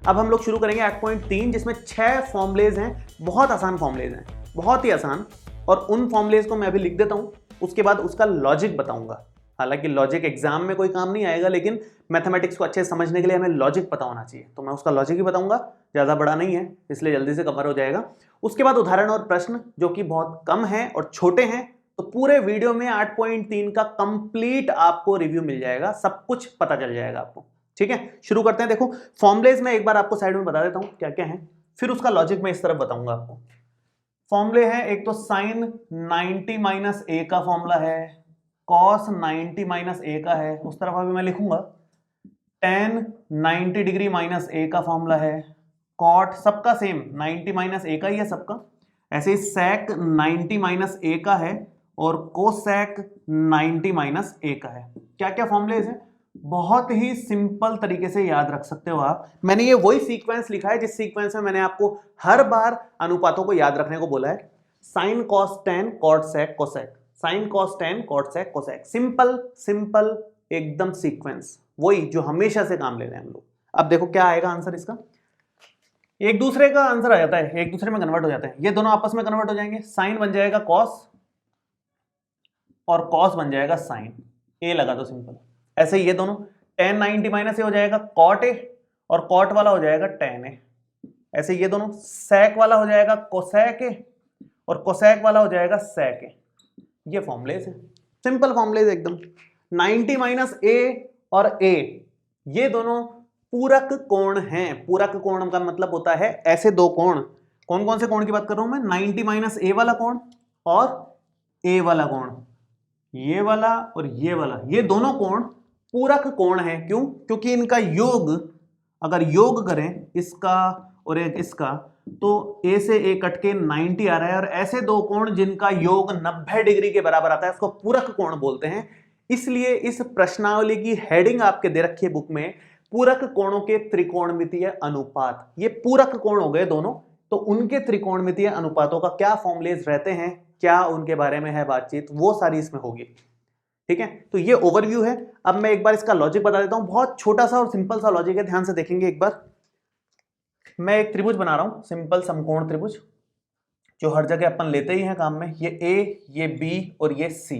अब हम लोग शुरू करेंगे 8.3 जिसमें 6 फॉर्मुलेज हैं, बहुत आसान फॉर्मुलेज हैं, बहुत ही आसान। और उन फॉर्मुलेज को मैं अभी लिख देता हूं, उसके बाद उसका लॉजिक बताऊंगा। हालांकि लॉजिक एग्जाम में कोई काम नहीं आएगा, लेकिन मैथमेटिक्स को अच्छे से समझने के लिए हमें लॉजिक पता होना चाहिए, तो मैं उसका लॉजिक ही बताऊंगा। ज़्यादा बड़ा नहीं है इसलिए जल्दी से कवर हो जाएगा। उसके बाद उदाहरण और प्रश्न जो कि बहुत कम है और छोटे हैं, तो पूरे वीडियो में 8.3 का कंप्लीट आपको रिव्यू मिल जाएगा, सब कुछ पता चल जाएगा आपको। ठीक है, शुरू करते हैं। देखो फॉर्मुलेज में एक बार आपको साइड में बता देता हूं क्या क्या है, फिर उसका लॉजिक मैं इस तरफ बताऊंगा आपको। फॉर्मूले हैं, एक तो साइन 90 माइनस ए का फॉर्मूला है, कॉस 90 माइनस ए का है, उस तरफ अभी मैं लिखूंगा। टेन 90 डिग्री माइनस ए का फॉर्मूला है, कॉट सबका सेम 90 माइनस ए का ही है सबका, ऐसे ही सेक 90 माइनस ए का है और कोसेक 90 माइनस ए का है। क्या क्या फॉर्मूलेज हैं, बहुत ही सिंपल तरीके से याद रख सकते हो आप। मैंने ये वही सीक्वेंस लिखा है जिस सीक्वेंस में मैंने आपको हर बार अनुपातों को याद रखने को बोला है। Sine cos tan cot sec cosec, sine cos tan cot sec cosec, simple simple एकदम सीक्वेंस, वही जो हमेशा से काम ले रहे हैं हम लोग। अब देखो क्या आएगा आंसर इसका, एक दूसरे का आंसर आ जाता है, एक दूसरे में कन्वर्ट हो जाते हैं, ये दोनों आपस में कन्वर्ट हो जाएंगे। साइन बन जाएगा कॉस और कॉस बन जाएगा साइन, ए लगा दो सिंपल। ऐसे ही ये दोनों टेन 90 माइनस ए हो जाएगा कॉट ए और कॉट वाला हो जाएगा टेन ए। ऐसे ये दोनों सेक वाला हो जाएगा कोसेक ए और कोसेक वाला हो जाएगा सेक ए। ये फॉर्मुलेज है, सिंपल फॉर्मुलेज एकदम। 90 माइनस ए और ए ये दोनों पूरक कोण हैं। पूरक कोण का मतलब होता है ऐसे दो कोण। कौन कौन से कोण की बात कर रहा हूं मैं, 90 माइनस ए वाला कोण और ए वाला कोण, ये वाला और ये वाला, ये दोनों कोण पूरक कोण है। क्यों? क्योंकि इनका योग अगर योग करें इसका और एक इसका, तो ए से ए कट के 90 आ रहा है, और ऐसे दो कोण जिनका योग 90 डिग्री के बराबर आता है उसको पूरक कोण बोलते हैं। इसलिए इस प्रश्नावली की हेडिंग आपके दे रखी है बुक में, पूरक कोणों के त्रिकोणमितीय अनुपात। ये पूरक कोण हो गए दोनों, तो उनके त्रिकोणमितीय अनुपातों का क्या फॉर्मुलेज रहते हैं, क्या उनके बारे में है बातचीत, वो सारी इसमें होगी। ठीक है, तो ये ओवरव्यू है। अब मैं एक बार इसका लॉजिक बता देता हूं, बहुत छोटा सा और सिंपल सा लॉजिक है, ध्यान से देखेंगे एक बार। मैं एक त्रिभुज बना रहा हूं, सिंपल समकोण त्रिभुज, जो हर जगह अपन लेते ही हैं काम में। ये ए, ये बी और ये सी,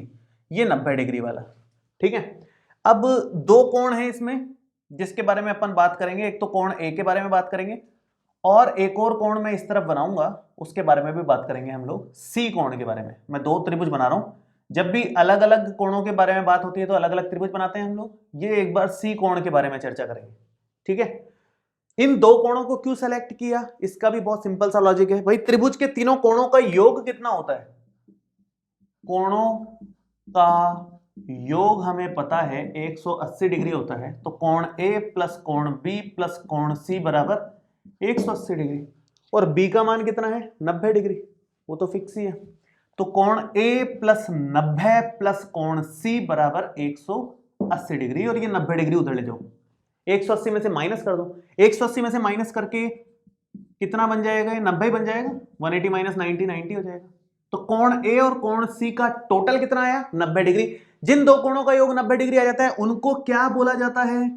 ये 90 डिग्री वाला। ठीक है, अब दो कोण हैं इसमें जिसके बारे में अपन बात करेंगे। एक तो कोण ए के बारे में बात करेंगे, और एक और कोण मैं इस तरफ बनाऊंगा उसके बारे में भी बात करेंगे हम लोग, सी कोण के बारे में। मैं दो त्रिभुज बना रहा हूं, जब भी अलग अलग कोणों के बारे में बात होती है तो अलग अलग त्रिभुज बनाते हैं हम लोग। ये एक बार सी कोण के बारे में चर्चा करेंगे। ठीक है, इन दो कोणों को क्यों सेलेक्ट किया, इसका भी बहुत सिंपल सा लॉजिक है। भाई त्रिभुज के तीनों कोणों का योग कितना होता है, कोणों का योग हमें पता है 180 डिग्री होता है, तो कोण ए प्लस कोण बी प्लस कोण सी बराबर 180 डिग्री। और बी का मान कितना है, 90 डिग्री, वो तो फिक्स ही है। तो कोण ए प्लस 90 प्लस कोण सी बराबर 180 डिग्री, और ये 90 डिग्री उधर ले जाओ, 180 में से माइनस कर दो। 180 में से माइनस करके कितना बन जाएगा, ये 90 बन जाएगा। 180 माइनस 90 90 हो जाएगा। तो कोण ए और कोण सी का टोटल कितना आया, 90 डिग्री। जिन दो कोणों का योग 90 डिग्री आ जाता है उनको क्या बोला जाता है,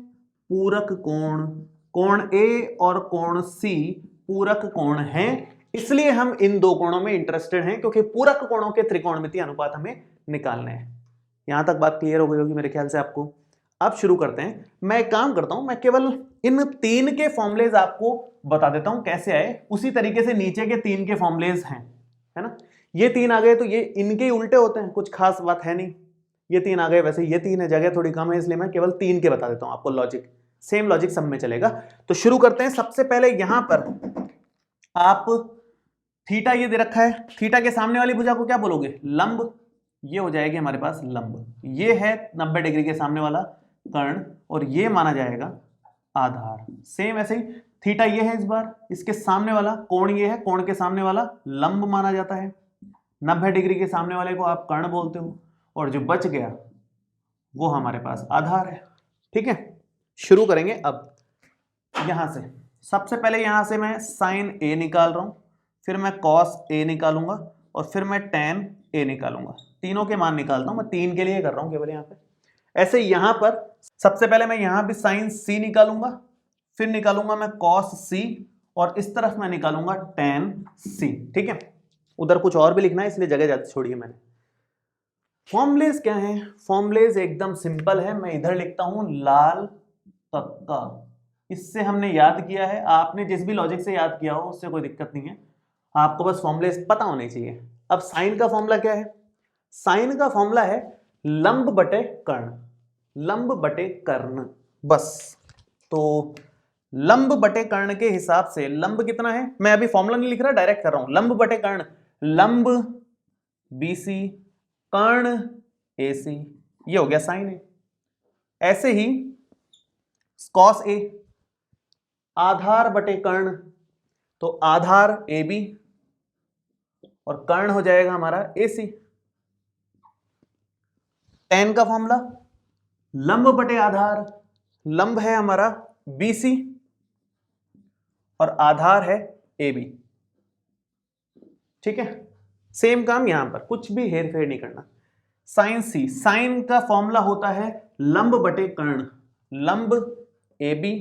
पूरक कोण। कोण ए और कोण सी पूरक कोण हैं, इसलिए हम इन दो कोणों में इंटरेस्टेड हैं, क्योंकि पूरक कोणों के त्रिकोणमितीय अनुपात हमें निकालने हैं। यहां तक बात क्लियर हो गई होगी मेरे ख्याल से आपको। अब शुरू करते हैं। मैं एक काम करता हूं, मैं केवल इन तीन के फॉर्मुलेज आपको बता देता हूं कैसे आए, उसी तरीके से नीचे के तीन के फॉर्मुलेज हैं, है ना। ये तीन आ गए तो ये इनके ही उल्टे होते हैं, कुछ खास बात है नहीं। ये तीन आ गए, वैसे ये तीन है, जगह थोड़ी कम है इसलिए मैं केवल तीन के बता देता हूं आपको लॉजिक। सेम लॉजिक सब में चलेगा। तो शुरू करते हैं। सबसे पहले यहां पर आप थीटा ये दे रखा है, थीटा के सामने वाली भुजा को क्या बोलोगे, लंब। ये हो जाएगी हमारे पास लंब। ये है 90 डिग्री के सामने वाला कर्ण, और ये माना जाएगा आधार। सेम ऐसे ही थीटा ये है, इस बार इसके सामने वाला कोण ये है, कोण के सामने वाला लंब माना जाता है। 90 डिग्री के सामने वाले को आप कर्ण बोलते हो, और जो बच गया वो हमारे पास आधार है। ठीक है, शुरू करेंगे अब यहां से। सबसे पहले यहां से मैं साइन ए निकाल रहा हूं, फिर मैं कॉस ए निकालूंगा, और फिर मैं टेन ए निकालूंगा। तीनों के मान निकालता हूं, मैं तीन के लिए कर रहा हूं केवल यहां पे। ऐसे यहां पर सबसे पहले मैं यहां भी साइन सी निकालूंगा, फिर निकालूंगा मैं cos c और इस तरफ मैं निकालूंगा tan c। ठीक है, उधर कुछ और भी लिखना है इसलिए जगह ज्यादा छोड़ी है मैंने। फॉर्मूलेज क्या है? फॉर्मूलेज एकदम सिंपल है, मैं इधर लिखता हूं लाल कक्का, इससे हमने याद किया है। आपने जिस भी लॉजिक से याद किया हो उससे कोई दिक्कत नहीं है, आपको बस फॉर्मूलेज पता होने चाहिए। अब साइन का फॉर्मूला क्या है? साइन का फॉर्मूला है लंब बटे कर्ण, लंब बटे कर्ण बस। तो लंब बटे कर्ण के हिसाब से लंब कितना है, मैं अभी फॉर्मूला नहीं लिख रहा, डायरेक्ट कर रहा हूं। लंब बटे कर्ण, लंब BC कर्ण AC, ये हो गया साइन ए। ऐसे ही cos A, आधार बटे कर्ण, तो आधार AB और कर्ण हो जाएगा हमारा AC। tan का फॉर्मूला लंब बटे आधार, लंब है हमारा BC और आधार है AB। ठीक है, सेम काम यहां पर, कुछ भी हेर फेर नहीं करना। साइन C, साइन का फॉर्मूला होता है लंब बटे कर्ण, लंब AB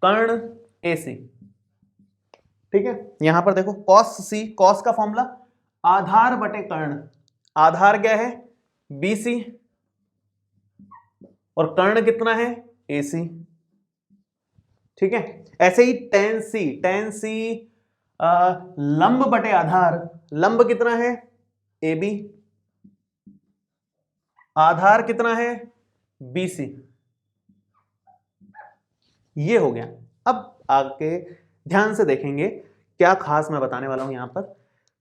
कर्ण AC। ठीक है, यहां पर देखो cos C, cos का फॉर्मूला आधार बटे कर्ण, आधार क्या है BC और कर्ण कितना है AC। ठीक है, ऐसे ही tan C, tan C लंब बटे आधार, लंब कितना है AB, आधार कितना है BC। ये हो गया। अब आगे ध्यान से देखेंगे क्या खास मैं बताने वाला हूं। यहां पर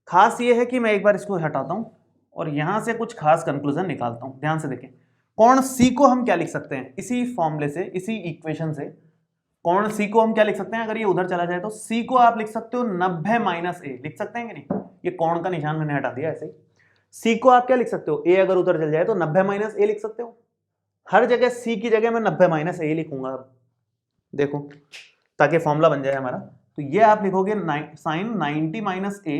खास ये है कि मैं एक बार इसको हटाता हूं और यहां से कुछ खास कंक्लूजन निकालता हूं। ध्यान से देखें, कोण C को हम क्या लिख सकते हैं, इसी फॉर्मूले से, इसी इक्वेशन से कोण C को हम क्या लिख सकते हैं? अगर ये उधर चला जाए तो C को आप लिख सकते हो 90 माइनस A, लिख सकते हैं कि नहीं? ये कोण का निशान मैंने हटा दिया। ऐसे ही C को आप क्या लिख सकते हो? A अगर उधर चल जाए तो 90 माइनस A लिख सकते हो। हर जगह C की जगह मैं 90 माइनस A लिखूंगा। अब देखो, ताकि फॉर्मूला बन जाए हमारा, तो ये आप लिखोगे साइन 90 माइनस A,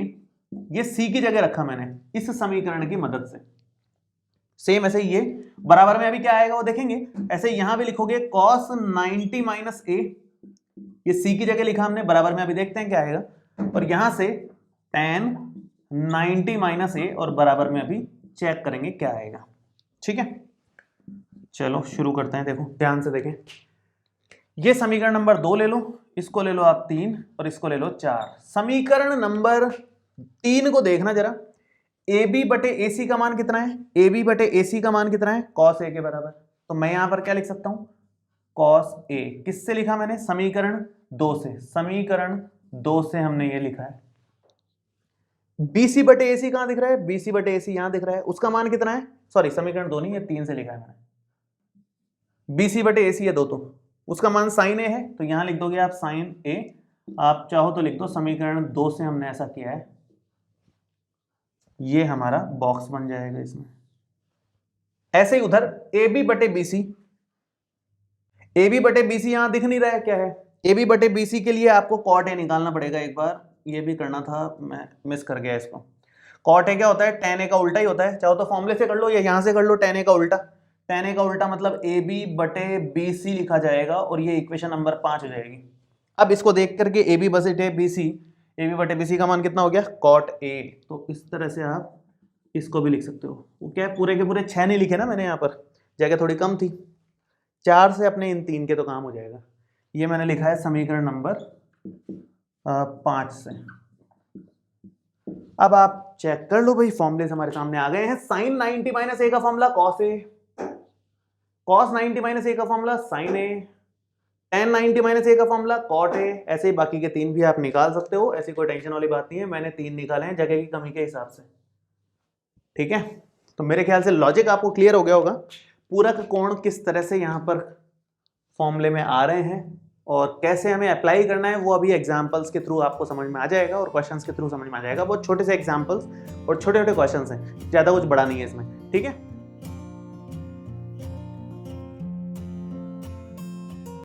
ये C की जगह रखा मैंने इस समीकरण की मदद से। सेम ऐसे ही ये बराबर में अभी क्या आएगा वो देखेंगे। ऐसे यहां भी लिखोगे cos 90 माइनस A, ये C की जगह लिखा हमने, बराबर में अभी देखते हैं क्या आएगा। और यहां से tan 90 माइनस A और बराबर में अभी चेक करेंगे क्या आएगा। ठीक है, चलो शुरू करते हैं। देखो ध्यान से देखें, ये समीकरण नंबर 2 ले लो, इसको ले लो आप 3 और इसको ले लो 4। समीकरण नंबर 3 को देखना जरा, AB बटे AC का मान कितना है? AB बटे AC का मान कितना है? cos A के बराबर। तो मैं यहां पर क्या लिख सकता हूं? cos A। किससे लिखा मैंने? समीकरण 2 से। समीकरण 2 से हमने ये लिखा है। BC बटे AC कहां दिख रहा है? BC बटे AC यहां दिख रहा है, उसका मान कितना है? सॉरी, समीकरण 2 नहीं, ये 3 से लिखा है मैंने। BC बटे AC है 2, तो उसका मान साइन A है, तो यहां लिख दोगे आप साइन A। आप चाहो तो लिख दो समीकरण 2 से हमने ऐसा किया है, ये हमारा बॉक्स बन जाएगा इसमें। ऐसे ही उधर AB बटे BC, AB बटे BC यहां दिख नहीं रहा है, क्या है? AB बटे BC के लिए आपको cot A निकालना पड़ेगा। एक बार ये भी करना था, मैं मिस कर गया इसको। cot A क्या होता है? tan A का उल्टा ही होता है। चाहो तो फॉर्मूले से कर लो या यहां से कर लो tan A का उल्टा। tan A का उल्टा मतलब AB बटे BC लिखा जाएगा और ये इक्वेशन नंबर 5 हो जाएगी। अब इसको देख करके AB बटे BC, AB बटे BC का मान कितना हो गया? cot A। तो इस तरह से आप इसको भी लिख सकते हो। वो क्या है, पूरे के पूरे 6 नहीं लिखे ना मैंने, यहाँ पर जगह थोड़ी कम थी, 4 से अपने इन 3 के तो काम हो जाएगा। ये मैंने लिखा है समीकरण नंबर 5 से। अब आप चेक कर लो भाई, फॉर्मूले हमारे सामने आ गए हैं। साइन 90 माइनस A का formula cos A, cos 90 minus A का formula sin A, tan 90 minus A का फॉर्मूला cot A। ऐसे ही बाकी के 3 भी आप निकाल सकते हो, ऐसी कोई टेंशन वाली बात नहीं है। मैंने 3 निकाले हैं जगह की कमी के हिसाब से। ठीक है, तो मेरे ख्याल से लॉजिक आपको क्लियर हो गया होगा। पूरक कोण किस तरह से यहाँ पर फॉर्मूले में आ रहे हैं और कैसे हमें अप्लाई करना है, वो अभी एग्जांपल्स के थ्रू आपको समझ में आ जाएगा और क्वेश्चंस के थ्रू समझ में आ जाएगा। बहुत छोटे से एग्जांपल्स और छोटे छोटे क्वेश्चंस हैं, ज़्यादा कुछ बड़ा नहीं है इसमें। ठीक है।